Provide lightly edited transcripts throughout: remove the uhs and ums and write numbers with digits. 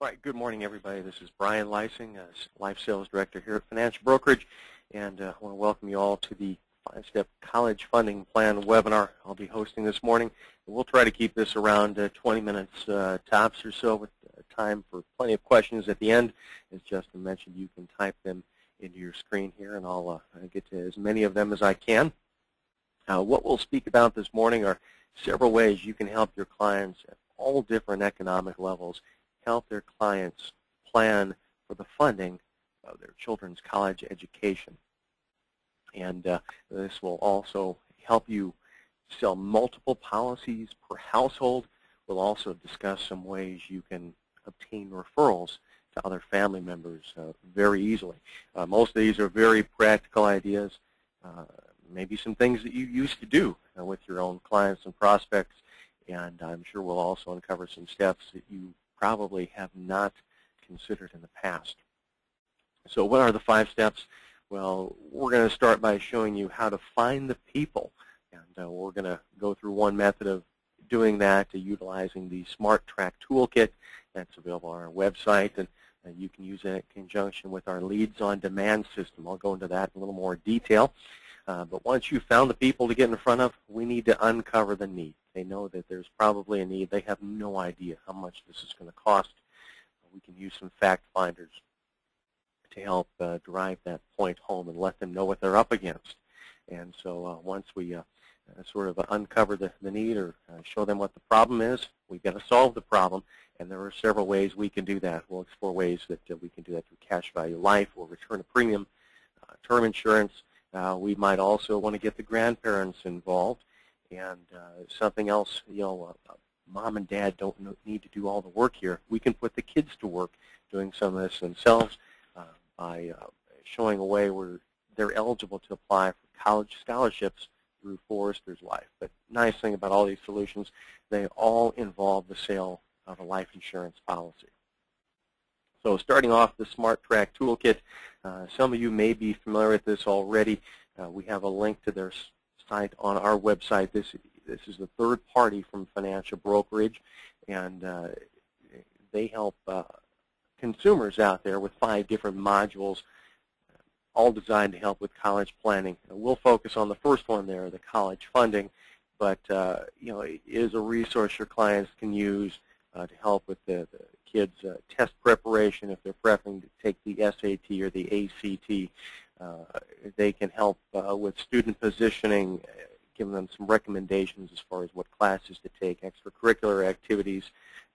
All right, good morning, everybody. This is Brian Leising, Life Sales Director here at Financial Brokerage, and I want to welcome you all to the 5-Step College Funding Plan webinar I'll be hosting this morning. We'll try to keep this around 20 minutes tops or so, with time for plenty of questions at the end. As Justin mentioned, you can type them into your screen here, and I'll get to as many of them as I can. What we'll speak about this morning are several ways you can help your clients at all different economic levels help their clients plan for the funding of their children's college education. And this will also help you sell multiple policies per household. We'll also discuss some ways you can obtain referrals to other family members very easily. Most of these are very practical ideas, maybe some things that you used to do with your own clients and prospects, and I'm sure we'll also uncover some steps that you probably have not considered in the past. So what are the 5 steps? Well, we're going to start by showing you how to find the people, and we're going to go through one method of doing that, utilizing the Smart Track Toolkit that's available on our website, and you can use it in conjunction with our Leads on Demand system. I'll go into that in a little more detail. But once you've found the people to get in front of, we need to uncover the need. They know that there's probably a need. They have no idea how much this is going to cost. We can use some fact finders to help drive that point home and let them know what they're up against. And so once we sort of uncover the need or show them what the problem is, we've got to solve the problem. And there are several ways we can do that. We'll explore ways that we can do that through cash value life or return of premium, term insurance. We might also want to get the grandparents involved, and something else, mom and dad don't need to do all the work here. We can put the kids to work doing some of this themselves by showing a way where they're eligible to apply for college scholarships through Forrester's Life. But nice thing about all these solutions, they all involve the sale of a life insurance policy. So starting off the Smart Track Toolkit, some of you may be familiar with this already. We have a link to their site on our website. This is the third party from Financial Brokerage, and they help consumers out there with 5 different modules, all designed to help with college planning. And we'll focus on the first one there, the college funding, but it is a resource your clients can use to help with the kids' test preparation if they're prepping to take the SAT or the ACT. They can help with student positioning, giving them some recommendations as far as what classes to take, extracurricular activities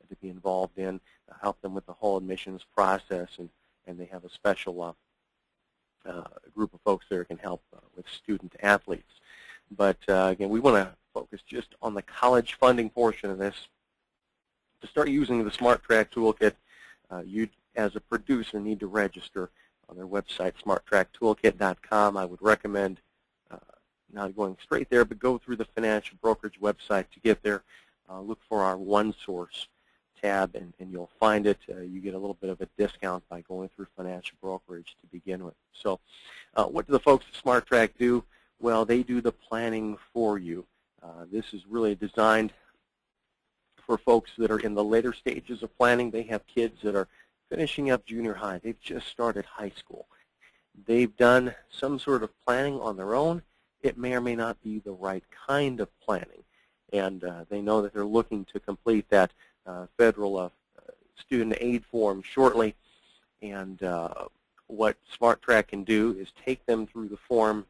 to be involved in, help them with the whole admissions process, and they have a special group of folks there who can help with student athletes. But again, we want to focus just on the college funding portion of this. To start using the Smart Track Toolkit, you as a producer need to register on their website, smarttracktoolkit.com. I would recommend not going straight there, but go through the Financial Brokerage website to get there. Look for our One Source tab, and you'll find it. You get a little bit of a discount by going through Financial Brokerage to begin with. So what do the folks at Smart Track do? Well, they do the planning for you. This is really designed for folks that are in the later stages of planning. They have kids that are finishing up junior high. They've just started high school. They've done some sort of planning on their own. It may or may not be the right kind of planning, and they know that they're looking to complete that federal student aid form shortly. And what Smart Track can do is take them through the form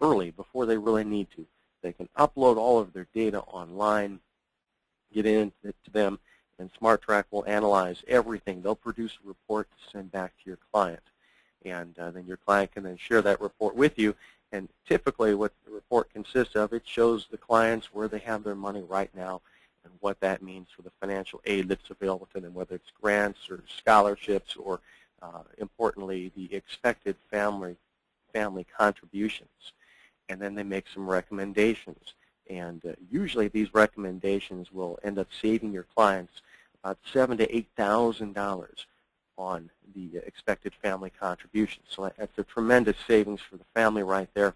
early, before they really need to. They can upload all of their data online, get into them, and Smart Track will analyze everything. They'll produce a report to send back to your client, and then your client can then share that report with you. And typically what the report consists of, it shows the clients where they have their money right now and what that means for the financial aid that's available to them, whether it's grants or scholarships or, importantly, the expected family contributions. And then they make some recommendations. And usually these recommendations will end up saving your clients about $7,000 to $8,000 on the expected family contributions. So that's a tremendous savings for the family right there.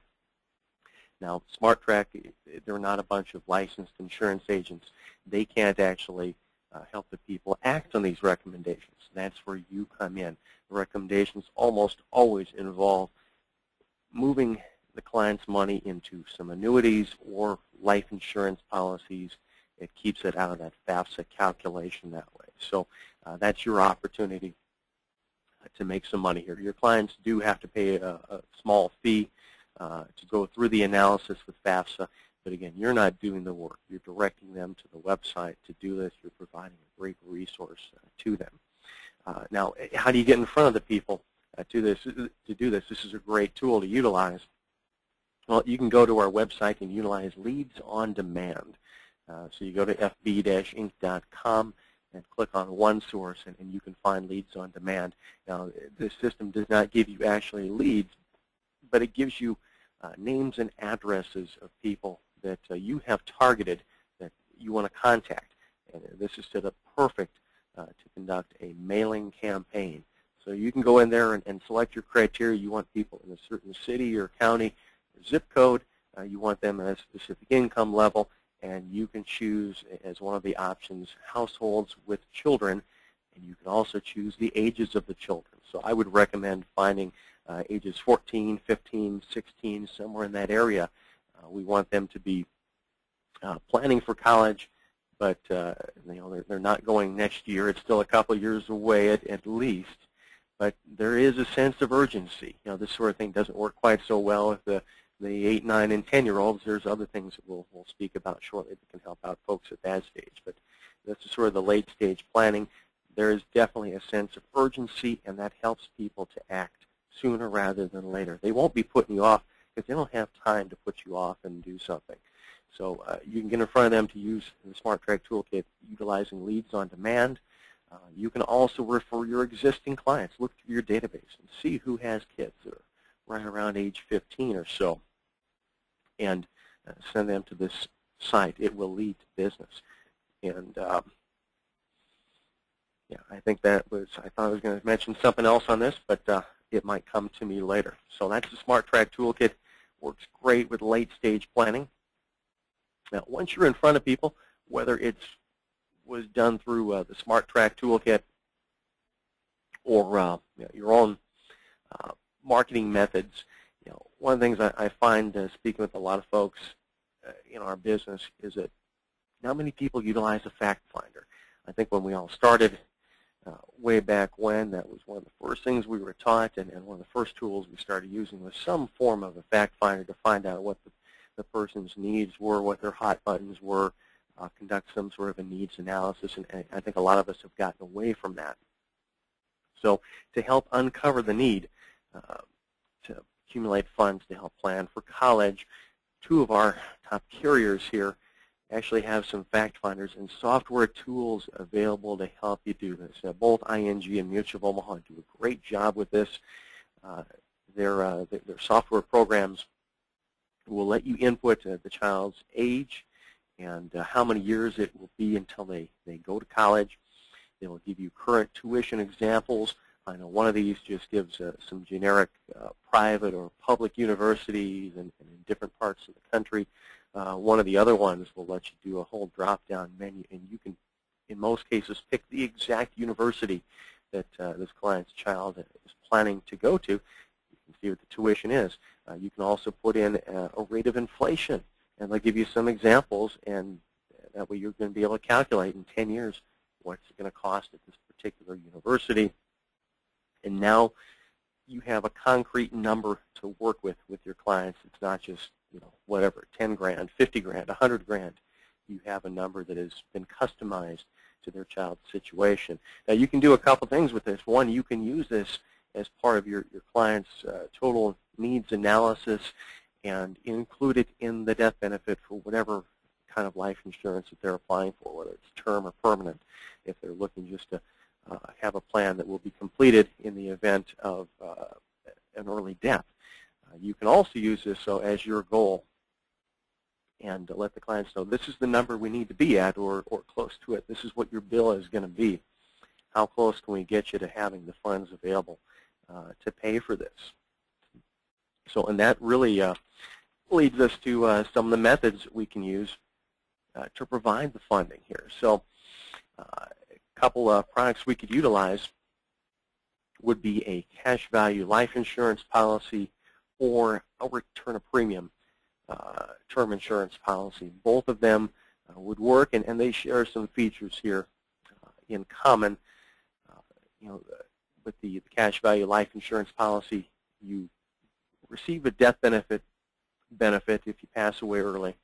Now, Smart Track, they're not a bunch of licensed insurance agents. They can't actually help the people act on these recommendations. That's where you come in. The recommendations almost always involve moving the client's money into some annuities or life insurance policies. It keeps it out of that FAFSA calculation that way. So that's your opportunity to make some money here. Your clients do have to pay a small fee to go through the analysis with FAFSA, but again, you're not doing the work. You're directing them to the website to do this. You're providing a great resource to them. Now, how do you get in front of the people to do this? This is a great tool to utilize. Well, you can go to our website and utilize Leads on Demand. So you go to fb-inc.com and click on One Source, and you can find Leads on Demand. Now, this system does not give you actually leads, but it gives you names and addresses of people that you have targeted that you want to contact. And this is set up perfect to conduct a mailing campaign. So you can go in there and select your criteria. You want people in a certain city or county, or zip code. You want them at a specific income level, and you can choose as one of the options households with children, and you can also choose the ages of the children. So I would recommend finding ages 14, 15, 16, somewhere in that area. We want them to be planning for college, but they're not going next year. It's still a couple years away at least. But there is a sense of urgency. This sort of thing doesn't work quite so well with the 8, 9, and 10-year-olds. There's other things that we'll speak about shortly that can help out folks at that stage. But this is sort of the late-stage planning. There is definitely a sense of urgency, and that helps people to act sooner rather than later. They won't be putting you off because they don't have time to put you off and do something. So you can get in front of them to use the Smart Track Toolkit utilizing Leads on Demand. You can also refer your existing clients. Look through your database and see who has kids that are right around age 15 or so, and send them to this site. It will lead to business. And yeah, I think I thought I was going to mention something else on this, but it might come to me later. So that's the Smart Track Toolkit. Works great with late-stage planning. Now, once you're in front of people, whether it was done through the Smart Track Toolkit or your own marketing methods, one of the things I find speaking with a lot of folks in our business is that not many people utilize a fact finder. I think when we all started way back when, that was one of the first things we were taught, and one of the first tools we started using was some form of a fact finder to find out what the person's needs were, what their hot buttons were, conduct some sort of a needs analysis, and I think a lot of us have gotten away from that. So to help uncover the need to accumulate funds to help plan for college, two of our top carriers here actually have some fact finders and software tools available to help you do this. Both ING and Mutual of Omaha do a great job with this. Their software programs will let you input the child's age and how many years it will be until they go to college. They will give you current tuition examples. I know one of these just gives some generic private or public universities in different parts of the country. One of the other ones will let you do a whole drop-down menu, and you can, in most cases, pick the exact university that this client's child is planning to go to. You can see what the tuition is. You can also put in a rate of inflation, and they'll give you some examples, and that way you're going to be able to calculate in 10 years what's it going to cost at this particular university. And now you have a concrete number to work with your clients. It's not just whatever, 10 grand, 50 grand, 100 grand. You have a number that has been customized to their child's situation. Now you can do a couple things with this. One, you can use this as part of your client's total needs analysis and include it in the death benefit for whatever kind of life insurance that they're applying for, whether it's term or permanent, if they're looking just to have a plan that will be completed in the event of an early death. You can also use this as your goal and let the clients know this is the number we need to be at or close to it. This is what your bill is going to be. How close can we get you to having the funds available to pay for this? So, and that really leads us to some of the methods we can use to provide the funding here. So A couple of products we could utilize would be a cash value life insurance policy or a return of premium term insurance policy. Both of them would work, and they share some features here in common. With the cash value life insurance policy, you receive a death benefit if you pass away early,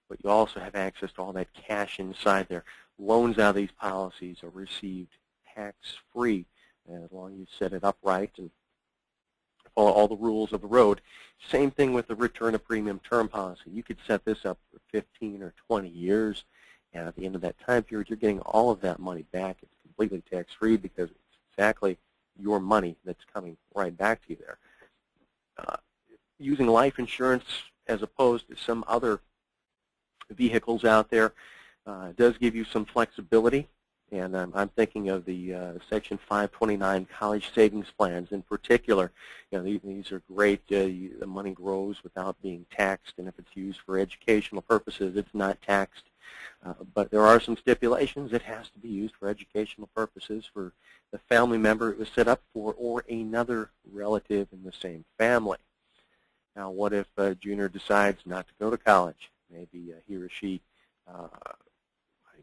but you also have access to all that cash inside there. Loans out of these policies are received tax-free as long as you set it up right and follow all the rules of the road. Same thing with the return of premium term policy. You could set this up for 15 or 20 years, and at the end of that time period, you're getting all of that money back. It's completely tax-free because it's exactly your money that's coming right back to you there. Using life insurance as opposed to some other vehicles out there does give you some flexibility, and I'm thinking of the Section 529 college savings plans in particular. These are great. The money grows without being taxed, and if it's used for educational purposes, it's not taxed. But there are some stipulations. It has to be used for educational purposes for the family member it was set up for or another relative in the same family. Now, what if Junior decides not to go to college? Maybe he or she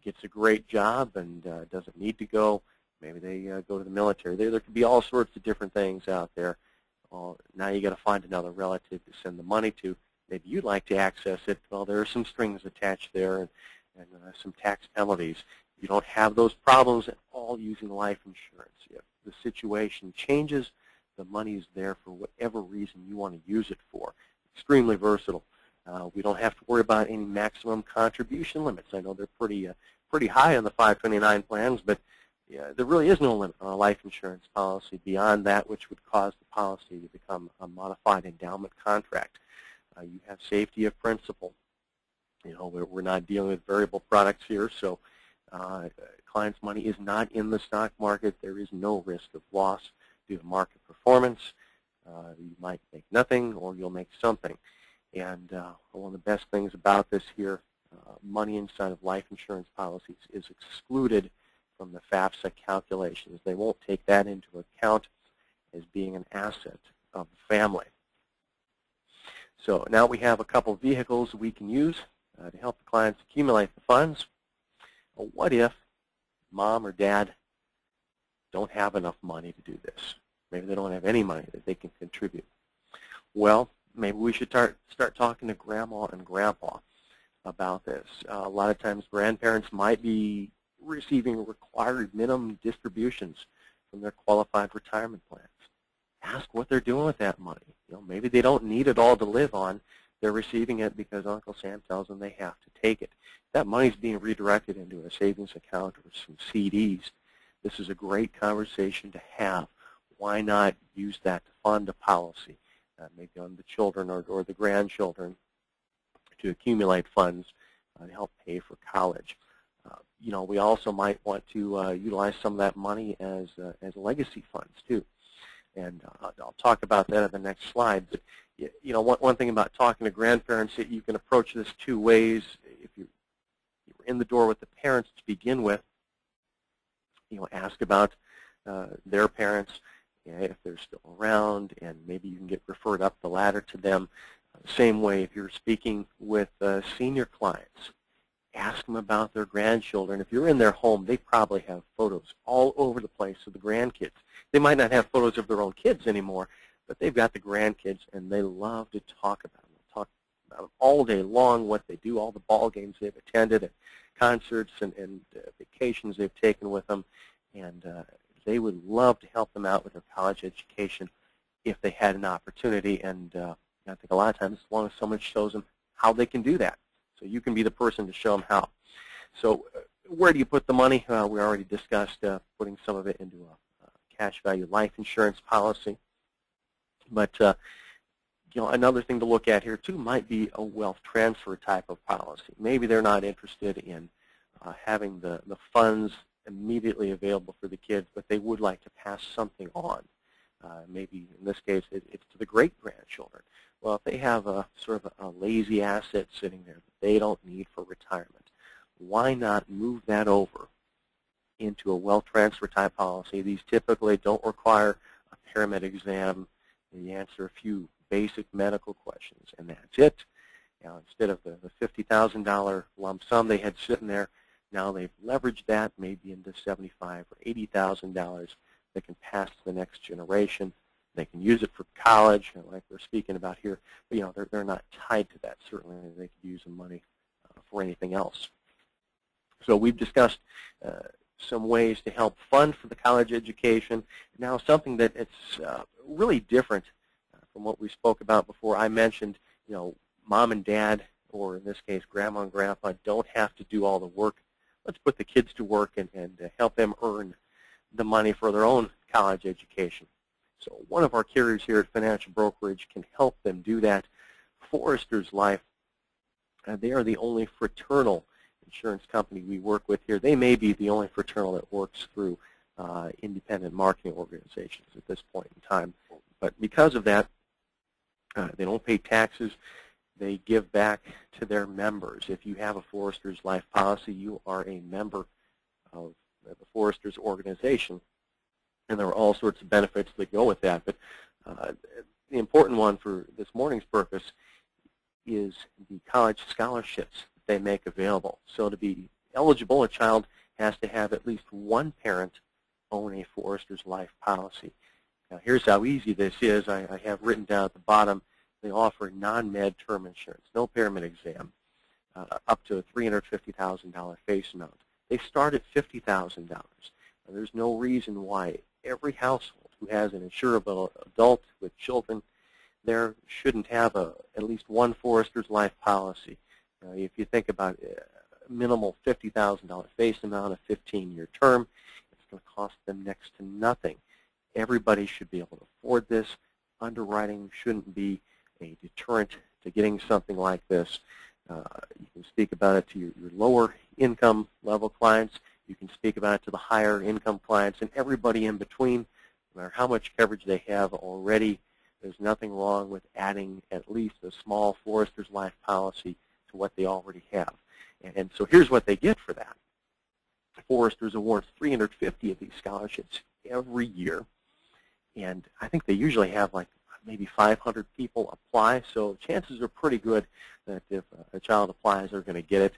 gets a great job and doesn't need to go. Maybe they go to the military. There could be all sorts of different things out there. Now you got to find another relative to send the money to. Maybe you'd like to access it. Well, there are some strings attached there and some tax penalties. You don't have those problems at all using life insurance. If the situation changes, the money is there for whatever reason you want to use it for. Extremely versatile. We don't have to worry about any maximum contribution limits. I know they're pretty high on the 529 plans, but there really is no limit on a life insurance policy beyond that which would cause the policy to become a modified endowment contract. You have safety of principle. We're not dealing with variable products here, so client's money is not in the stock market. There is no risk of loss due to market performance. You might make nothing or you'll make something. And one of the best things about this here, money inside of life insurance policies is excluded from the FAFSA calculations. They won't take that into account as being an asset of the family. So now we have a couple vehicles we can use to help the clients accumulate the funds. Well, what if mom or dad don't have enough money to do this? Maybe they don't have any money that they can contribute. Well, maybe we should start talking to grandma and grandpa about this. A lot of times grandparents might be receiving required minimum distributions from their qualified retirement plans. Ask what they're doing with that money. Maybe they don't need it all to live on. They're receiving it because Uncle Sam tells them they have to take it. That money's being redirected into a savings account or some CDs. This is a great conversation to have. Why not use that to fund a policy, maybe on the children or the grandchildren, to accumulate funds to help pay for college? We also might want to utilize some of that money as legacy funds too. And I'll talk about that in the next slide. But one thing about talking to grandparents, you can approach this two ways. If you're in the door with the parents to begin with, ask about their parents, if they're still around, and maybe you can get referred up the ladder to them. Same way, if you're speaking with senior clients, ask them about their grandchildren. If you're in their home, they probably have photos all over the place of the grandkids. They might not have photos of their own kids anymore, but they've got the grandkids, and they love to talk about them. They'll talk about them all day long, what they do, all the ball games they've attended, and concerts and vacations they've taken with them. And they would love to help them out with their college education if they had an opportunity. And I think a lot of times, as long as someone shows them how they can do that, so you can be the person to show them how. So where do you put the money? We already discussed putting some of it into a cash value life insurance policy. But another thing to look at here too might be a wealth transfer type of policy. Maybe they're not interested in having the funds immediately available for the kids, but they would like to pass something on. Maybe in this case it's to the great-grandchildren. Well, if they have a sort of a lazy asset sitting there that they don't need for retirement, why not move that over into a wealth transfer type policy. These typically don't require a paramedic exam. You answer a few basic medical questions, and that's it. Now, instead of the $50,000 lump sum they had sitting there, now they've leveraged that maybe into $75,000 or $80,000 that can pass to the next generation. They can use it for college, like we're speaking about here, but they're not tied to that. Certainly, they could use the money for anything else. So we've discussed some ways to help fund for the college education. Now, something that it's really different from what we spoke about before. I mentioned, mom and dad, or in this case, grandma and grandpa, don't have to do all the work. Let's put the kids to work and help them earn the money for their own college education. So one of our carriers here at Financial Brokerage can help them do that. Foresters Life, they are the only fraternal insurance company we work with here. They may be the only fraternal that works through independent marketing organizations at this point in time. But because of that, they don't pay taxes. They give back to their members. If you have a Foresters Life policy, you are a member of the Foresters organization, and there are all sorts of benefits that go with that. But the important one for this morning's purpose is the college scholarships that they make available. So to be eligible, a child has to have at least one parent own a Foresters Life policy. Now, here's how easy this is. I have written down at the bottom, they offer non-med term insurance, no paramedic exam, up to a $350,000 face amount. They start at $50,000. There's no reason why every household who has an insurable adult with children there shouldn't have at least one Foresters Life policy. If you think about a minimal $50,000 face amount, a 15-year term, it's going to cost them next to nothing. Everybody should be able to afford this. Underwriting shouldn't be a deterrent to getting something like this. You can speak about it to your lower income level clients. You can speak about it to the higher income clients, and everybody in between. No matter how much coverage they have already, there's nothing wrong with adding at least a small Foresters Life policy to what they already have. And so here's what they get for that. Foresters awards 350 of these scholarships every year, and I think they usually have like maybe 500 people apply, so chances are pretty good that if a child applies, they're going to get it.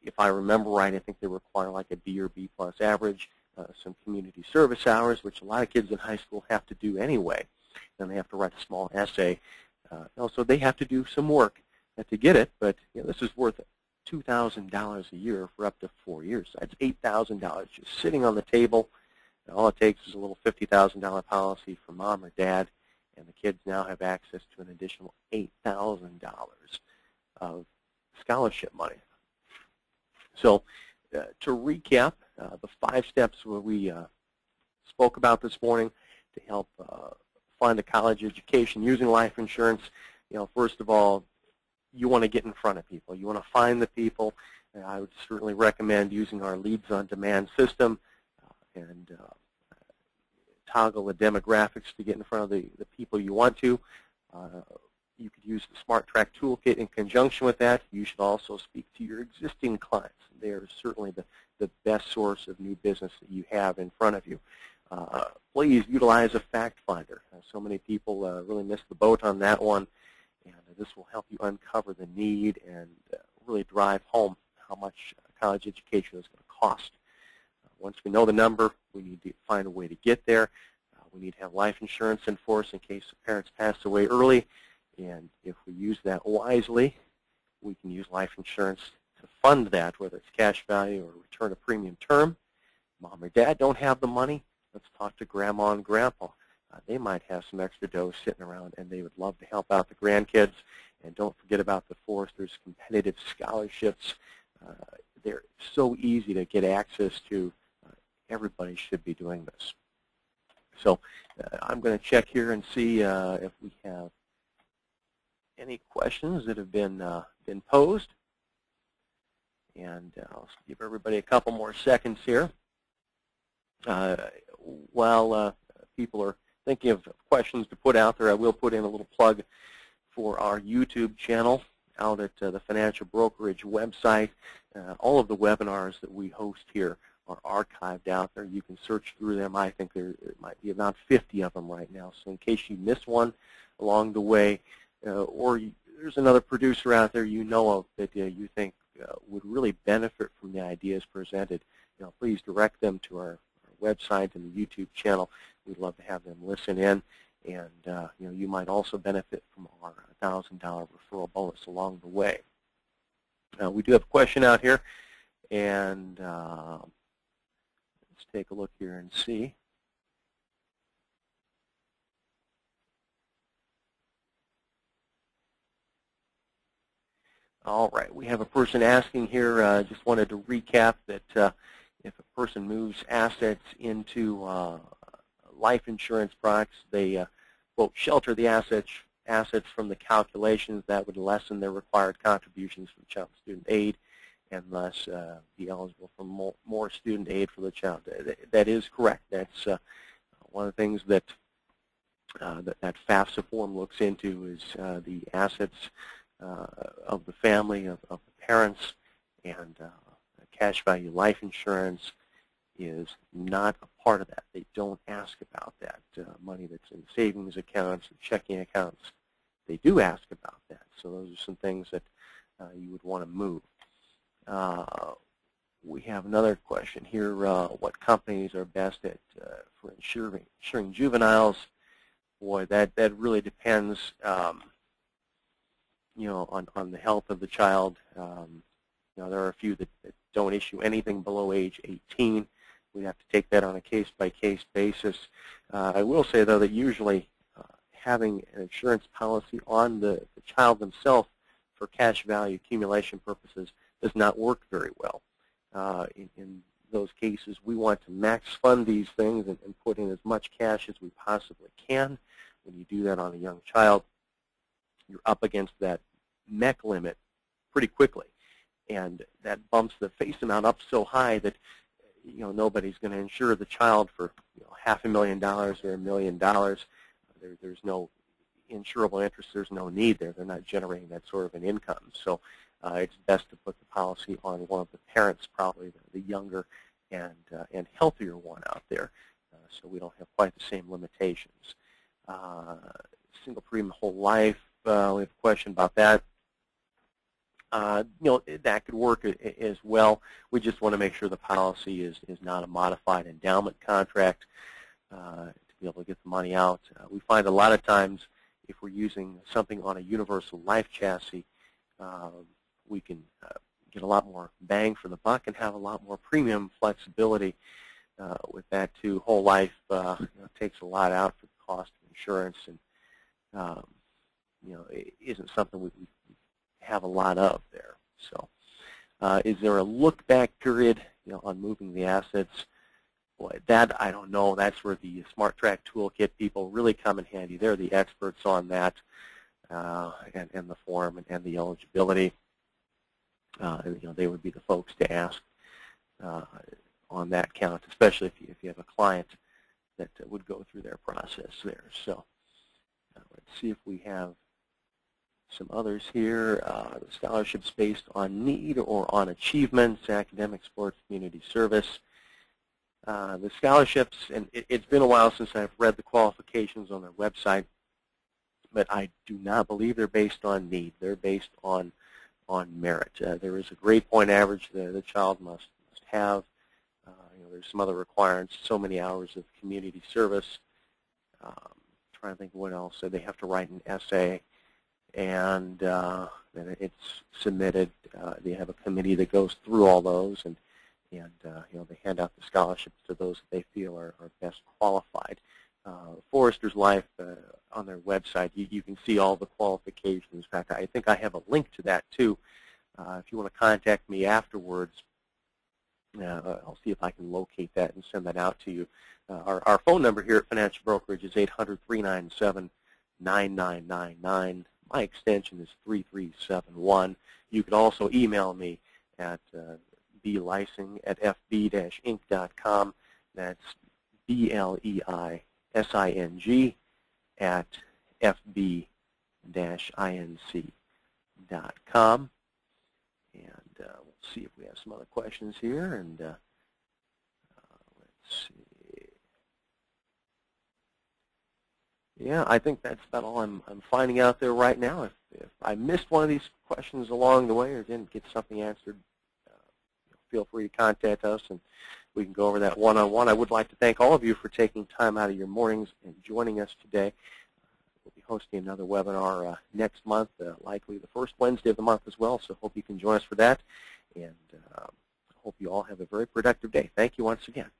If I remember right, I think they require like a D or B plus average, some community service hours, which a lot of kids in high school have to do anyway. Then they have to write a small essay. Also, they have to do some work to get it, but this is worth $2,000 a year for up to 4 years. That's $8,000 just sitting on the table. And all it takes is a little $50,000 policy for mom or dad, and the kids now have access to an additional $8,000 of scholarship money. So to recap, the 5 steps we spoke about this morning to help fund a college education using life insurance. First of all, you want to get in front of people. You want to find the people. And I would certainly recommend using our leads on demand system and toggle the demographics to get in front of the people you want to. You could use the Smart Track Toolkit in conjunction with that. You should also speak to your existing clients. They are certainly the best source of new business that you have in front of you. Please utilize a fact finder. So many people really miss the boat on that one, and this will help you uncover the need and really drive home how much college education is going to cost. Once we know the number, we need to find a way to get there. We need to have life insurance in force in case the parents pass away early. And if we use that wisely, we can use life insurance to fund that, whether it's cash value or return a premium term. Mom or dad don't have the money. Let's talk to grandma and grandpa. They might have some extra dough sitting around, and they would love to help out the grandkids. And don't forget about the Foresters competitive scholarships. They're so easy to get access to. Everybody should be doing this. So I'm going to check here and see if we have any questions that have been posed. And I'll give everybody a couple more seconds here. While people are thinking of questions to put out there, I will put in a little plug for our YouTube channel out at the Financial Brokerage website. All of the webinars that we host here are archived out there. You can search through them. I think there might be about 50 of them right now. So in case you miss one along the way, there's another producer out there you know of that you think would really benefit from the ideas presented, please direct them to our website and the YouTube channel. We'd love to have them listen in, and you might also benefit from our $1,000 referral bonus along the way. We do have a question out here, and let's take a look here and see. All right, we have a person asking here, just wanted to recap that if a person moves assets into life insurance products, they, quote, shelter the assets from the calculations that would lessen their required contributions from child student aid and thus be eligible for more student aid for the child. That is correct. That's one of the things that that FAFSA form looks into is the assets of the family, of the parents, and cash value life insurance is not a part of that. They don't ask about that. Money that's in savings accounts and checking accounts, they do ask about that. So those are some things that you would want to move. We have another question here. What companies are best at for insuring juveniles? Boy, that really depends on the health of the child. There are a few that don't issue anything below age 18. We have to take that on a case-by-case basis. I will say, though, that usually having an insurance policy on the child themselves for cash value accumulation purposes does not work very well. In those cases, we want to max fund these things and put in as much cash as we possibly can. When you do that on a young child, you're up against that MEC limit pretty quickly, and that bumps the face amount up so high that nobody's going to insure the child for $500,000 or $1 million. There's no insurable interest. There's no need there. They're not generating that sort of an income. So it's best to put the policy on one of the parents, probably the younger and healthier one out there, so we don't have quite the same limitations. Single premium whole life. We have a question about that. That could work as well. We just want to make sure the policy is not a modified endowment contract to be able to get the money out. We find a lot of times if we're using something on a universal life chassis, we can get a lot more bang for the buck and have a lot more premium flexibility with that too. Whole life takes a lot out for the cost of insurance, and it isn't something we have a lot of there. So is there a look-back period on moving the assets? Boy, that I don't know. That's where the Smart Track Toolkit people really come in handy. They're the experts on that, and the form and the eligibility. They would be the folks to ask on that count, especially if you have a client that would go through their process there. So let's see if we have some others here. The scholarships based on need or on achievements, academic, sports, community service. The scholarships, and it's been a while since I've read the qualifications on their website, but I do not believe they're based on need. They're based on merit. There is a grade point average the child must have. There's some other requirements, so many hours of community service. Trying to think what else. So they have to write an essay, and then it's submitted. They have a committee that goes through all those, and they hand out the scholarships to those that they feel are best qualified. Forrester's Life, on their website, you can see all the qualifications. In fact, I think I have a link to that too. If you want to contact me afterwards, I'll see if I can locate that and send that out to you. Our phone number here at Financial Brokerage is 800-397-9999. My extension is 3371. You can also email me at bleising@fb-inc.com. That's BLEISING at fb-inc.com. And we'll see if we have some other questions here. And see. Yeah, I think that's about all I'm finding out there right now. If I missed one of these questions along the way or didn't get something answered, feel free to contact us and we can go over that one-on-one. I would like to thank all of you for taking time out of your mornings and joining us today. We'll be hosting another webinar next month, likely the first Wednesday of the month as well, so hope you can join us for that. And I hope you all have a very productive day. Thank you once again.